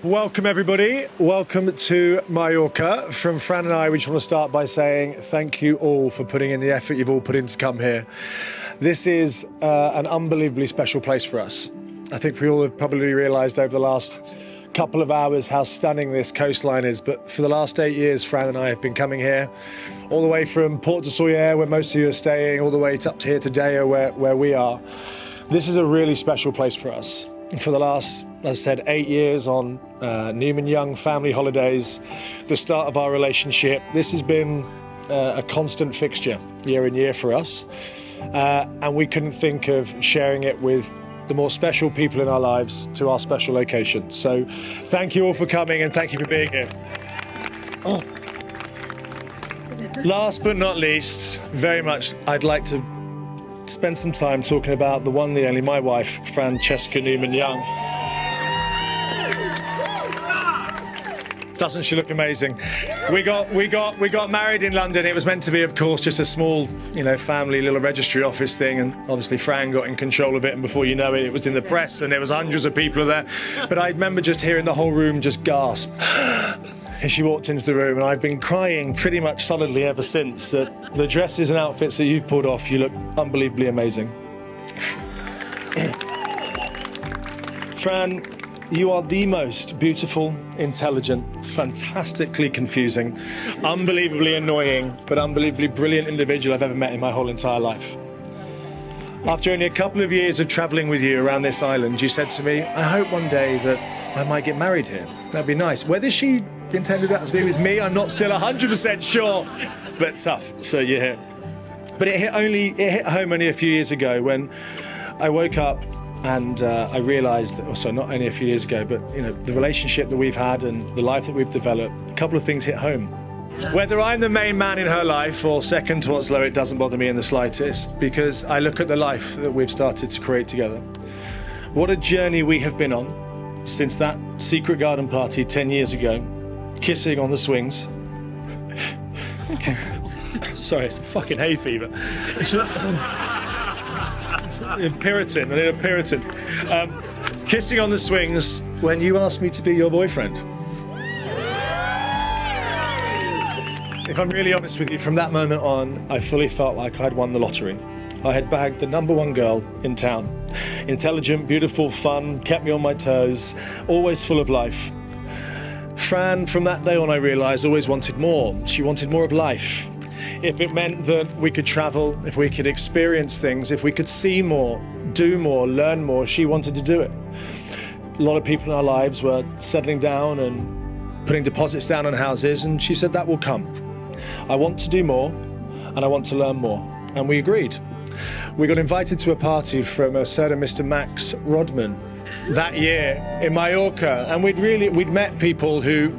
Welcome, everybody. Welcome to Mallorca. From Fran and I, we just want to start by saying thank you all for putting in the effort you've all put in to come here. This is an unbelievably special place for us. I think we all have probably realised over the last couple of hours how stunning this coastline is, but for the last 8 years, Fran and I have been coming here, all the way from Port de Sawyer, where most of you are staying, all the way up to here to Deo, where we are. This is a really special place for us. For the last, as I said, 8 years on Newman Young family holidays, the start of our relationship, this has been a constant fixture year in year for us. And we couldn't think of sharing it with the more special people in our lives to our special location. So thank you all for coming and thank you for being here. Oh. Last but not least, very much, I'd like to spend some time talking about the one, the only, my wife, Francesca Newman Young. Doesn't she look amazing? We got married in London. It was meant to be, of course, just a small, family little registry office thing, and obviously Fran got in control of it, and before you know it, it was in the press and there was hundreds of people there. But I remember just hearing the whole room just gasp as she walked into the room, and I've been crying pretty much solidly ever since. That the dresses and outfits that you've pulled off, you look unbelievably amazing. Fran, you are the most beautiful, intelligent, fantastically confusing, unbelievably annoying, but unbelievably brilliant individual I've ever met in my whole entire life. After only a couple of years of travelling with you around this island, you said to me, I hope one day that I might get married here. That'd be nice. Whether she intended that to be with me, I'm not still 100% sure, but tough, so you're here. But it hit home only a few years ago when I woke up and I realised that, also not only a few years ago, but the relationship that we've had and the life that we've developed, a couple of things hit home. Whether I'm the main man in her life or second to Oslo, it doesn't bother me in the slightest, because I look at the life that we've started to create together. What a journey we have been on since that secret garden party 10 years ago, kissing on the swings. Sorry, it's a fucking hay fever. Puritan, I need a Puritan. Kissing on the swings when you asked me to be your boyfriend. If I'm really honest with you, from that moment on, I fully felt like I'd won the lottery. I had bagged the #1 girl in town. Intelligent, beautiful, fun, kept me on my toes, always full of life. Fran, from that day on, I realised, always wanted more. She wanted more of life. If it meant that we could travel, if we could experience things, if we could see more, do more, learn more, she wanted to do it. A lot of people in our lives were settling down and putting deposits down on houses, and she said that will come. I want to do more, and I want to learn more. And we agreed. We got invited to a party from a certain Mr. Max Rodman that year in Mallorca, and we'd met people who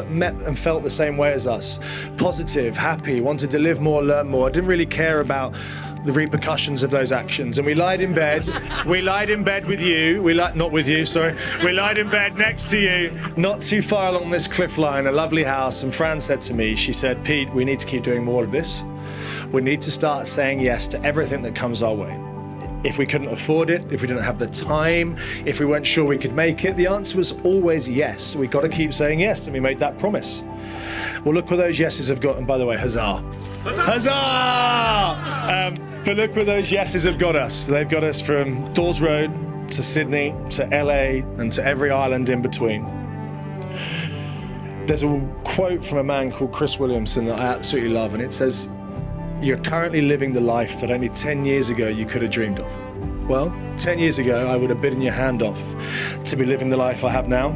met and felt the same way as us. Positive, happy, wanted to live more, learn more. I didn't really care about the repercussions of those actions. And we lied in bed. We lied in bed with you. Not with you, sorry. We lied in bed next to you, not too far along this cliff line, a lovely house. And Fran said to me, she said, Pete, we need to keep doing more of this. We need to start saying yes to everything that comes our way. If we couldn't afford it, if we didn't have the time, if we weren't sure we could make it, the answer was always yes. We've got to keep saying yes, and we made that promise. Well, look what those yeses have got, and by the way, huzzah. Huzzah! But look where those yeses have got us. They've got us from Dawes Road to Sydney to LA and to every island in between. There's a quote from a man called Chris Williamson that I absolutely love, and it says, you're currently living the life that only 10 years ago you could have dreamed of. Well, 10 years ago, I would have bitten your hand off to be living the life I have now,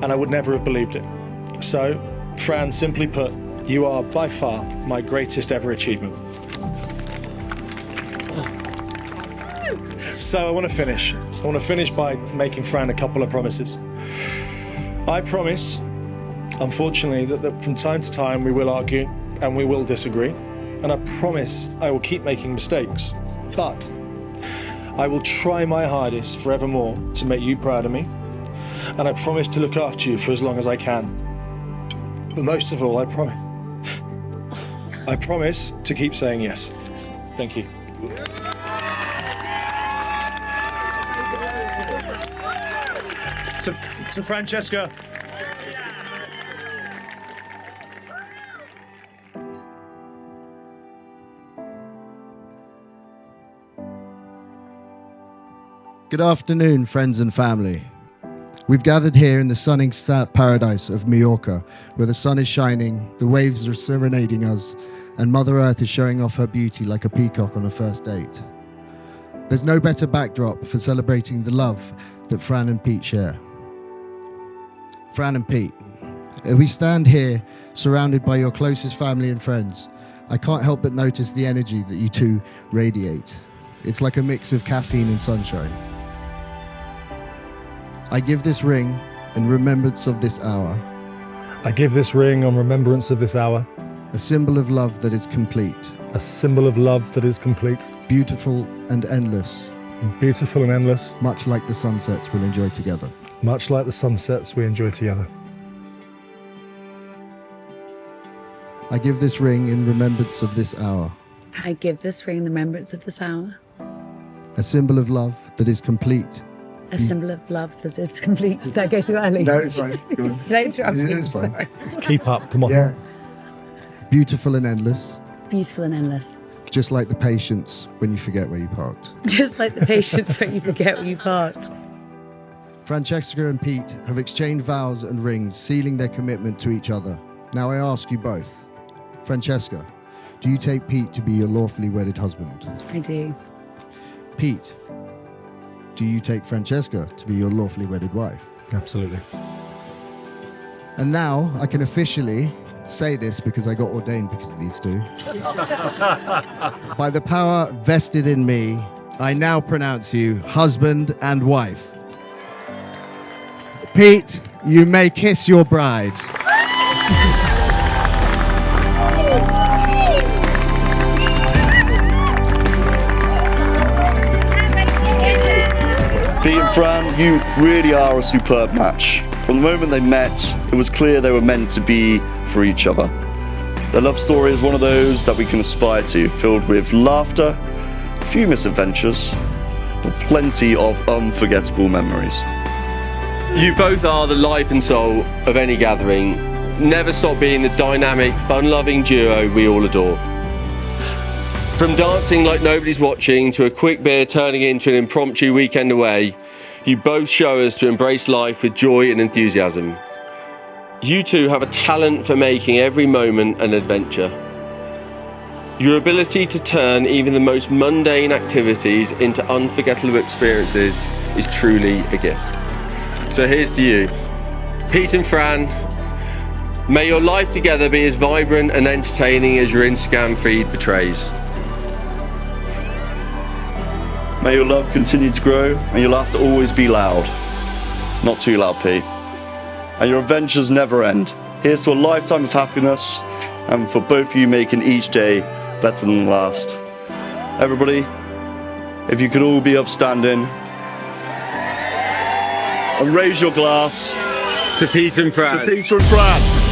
and I would never have believed it. So, Fran, simply put, you are by far my greatest ever achievement. So I want to finish. I want to finish by making Fran a couple of promises. I promise, unfortunately, that from time to time we will argue and we will disagree. And I promise I will keep making mistakes. But I will try my hardest forevermore to make you proud of me. And I promise to look after you for as long as I can. But most of all, I promise to keep saying yes. Thank you. to Francesca. Good afternoon, friends and family. We've gathered here in the sunny paradise of Mallorca, where the sun is shining, the waves are serenading us, and Mother Earth is showing off her beauty like a peacock on a first date. There's no better backdrop for celebrating the love that Fran and Pete share. Fran and Pete, as we stand here surrounded by your closest family and friends, I can't help but notice the energy that you two radiate. It's like a mix of caffeine and sunshine. I give this ring in remembrance of this hour. I give this ring on remembrance of this hour. A symbol of love that is complete. A symbol of love that is complete. Beautiful and endless. Beautiful and endless. Much like the sunsets we'll enjoy together. Much like the sunsets we enjoy together. I give this ring in remembrance of this hour. I give this ring in remembrance of this hour. A symbol of love that is complete. A symbol of love that is complete. Does that go too early? No, it's fine. Go on. It's fine. Sorry. Keep up, come on. Yeah. Beautiful and endless. Beautiful and endless. Just like the patience when you forget where you parked. Just like the patience when you forget where you parked. Francesca and Pete have exchanged vows and rings, sealing their commitment to each other. Now I ask you both. Francesca, do you take Pete to be your lawfully wedded husband? I do. Pete, do you take Francesca to be your lawfully wedded wife? Absolutely. And now I can officially say this because I got ordained because of these two. By the power vested in me, I now pronounce you husband and wife. Pete, you may kiss your bride. Pete and Fran, you really are a superb match. From the moment they met, it was clear they were meant to be for each other. Their love story is one of those that we can aspire to, filled with laughter, a few misadventures, but plenty of unforgettable memories. You both are the life and soul of any gathering. Never stop being the dynamic, fun-loving duo we all adore. From dancing like nobody's watching to a quick beer turning into an impromptu weekend away, you both show us to embrace life with joy and enthusiasm. You two have a talent for making every moment an adventure. Your ability to turn even the most mundane activities into unforgettable experiences is truly a gift. So here's to you. Pete and Fran, may your life together be as vibrant and entertaining as your Instagram feed betrays. May your love continue to grow and your laughter always be loud. Not too loud, Pete. And your adventures never end. Here's to a lifetime of happiness and for both of you making each day better than the last. Everybody, if you could all be upstanding and raise your glass To Pete and Fran. to Pete and Fran.